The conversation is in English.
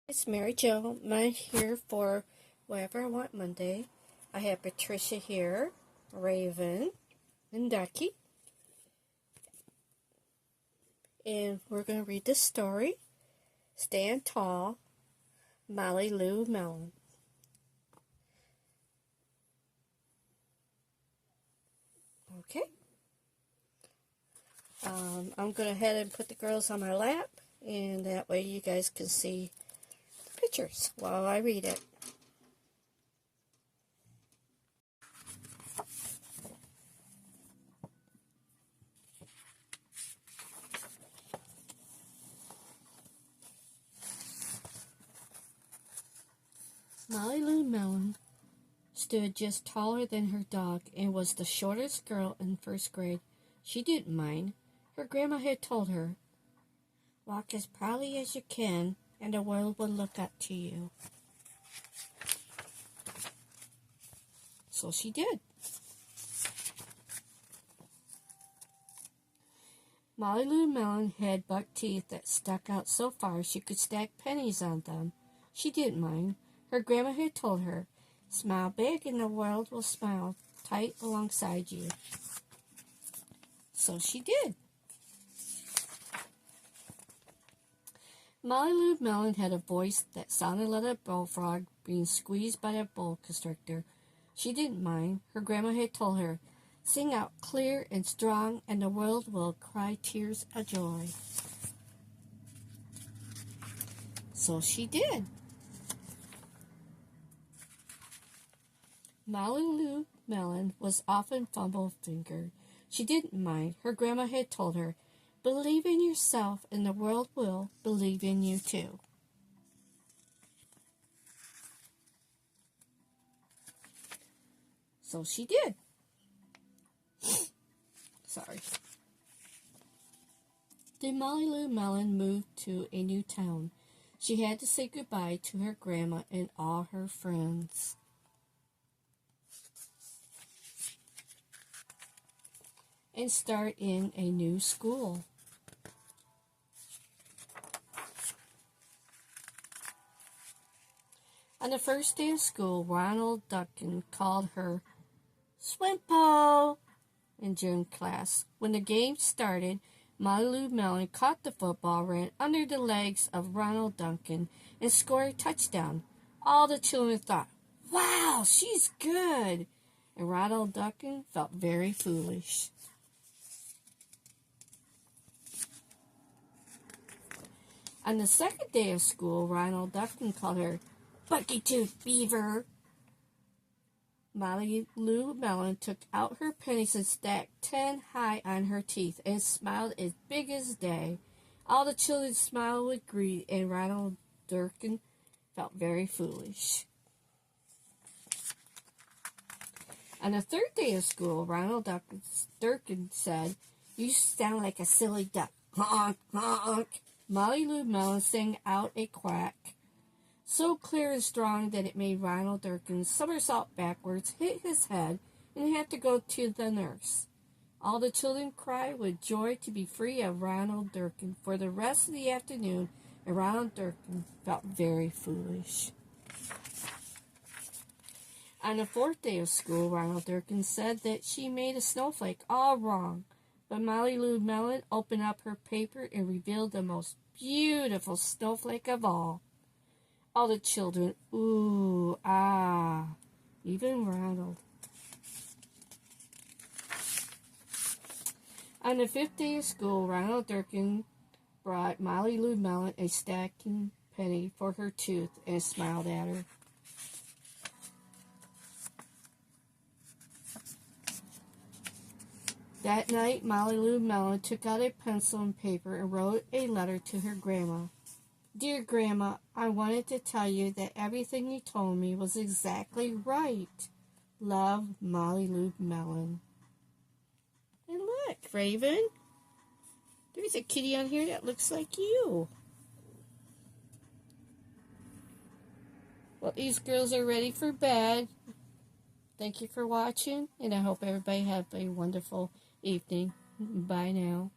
It's Mary Jo. I'm here for Whatever I Want Monday. I have Patricia here, Raven, and Ducky. And we're going to read this story, Stand Tall, Molly Melon. Okay. I'm going to head and put the girls on my lap, and that way you guys can see the pictures while I read it. Molly Melon stood just taller than her dog and was the shortest girl in first grade. She didn't mind. Her grandma had told her, "Walk as proudly as you can, and the world will look up to you." So she did. Molly Melon had buck teeth that stuck out so far she could stack pennies on them. She didn't mind. Her grandma had told her, "Smile big and the world will smile tight alongside you." So she did. Molly Melon had a voice that sounded like a bullfrog being squeezed by a bull constrictor. She didn't mind. Her grandma had told her, "Sing out clear and strong and the world will cry tears of joy." So she did. Molly Melon was often fumble-fingered. She didn't mind. Her grandma had told her, "Believe in yourself and the world will believe in you too." So she did. Sorry. Then Molly Melon moved to a new town. She had to say goodbye to her grandma and all her friends. And start in a new school. On the first day of school, Ronald Ducky called her Swimpo in gym class. When the game started, Molly Melon caught the football, ran under the legs of Ronald Ducky, and scored a touchdown. All the children thought, "Wow, she's good!" And Ronald Ducky felt very foolish. On the second day of school, Ronald Ducky called her Bucky-toothed Beaver. Molly Melon took out her pennies and stacked 10 high on her teeth and smiled as big as day. All the children smiled with greed, and Ronald Ducky felt very foolish. On the third day of school, Ronald Ducky said, "You sound like a silly duck. Honk, honk." Molly Melon sang out a quack, so clear and strong that it made Ronald Ducky somersault backwards, hit his head, and have to go to the nurse. All the children cried with joy to be free of Ronald Ducky for the rest of the afternoon, and Ronald Ducky felt very foolish. On the fourth day of school, Ronald Ducky said that she made a snowflake all wrong. But Molly Melon opened up her paper and revealed the most beautiful snowflake of all. All the children, ooh, ah, even Ronald. On the fifth day of school, Ronald Ducky brought Molly Melon a stacking penny for her tooth and smiled at her. That night, Molly Melon took out a pencil and paper and wrote a letter to her grandma. "Dear Grandma, I wanted to tell you that everything you told me was exactly right. Love, Molly Melon." And look, Raven, there's a kitty on here that looks like you. Well, these girls are ready for bed. Thank you for watching, and I hope everybody have a wonderful evening. Bye now.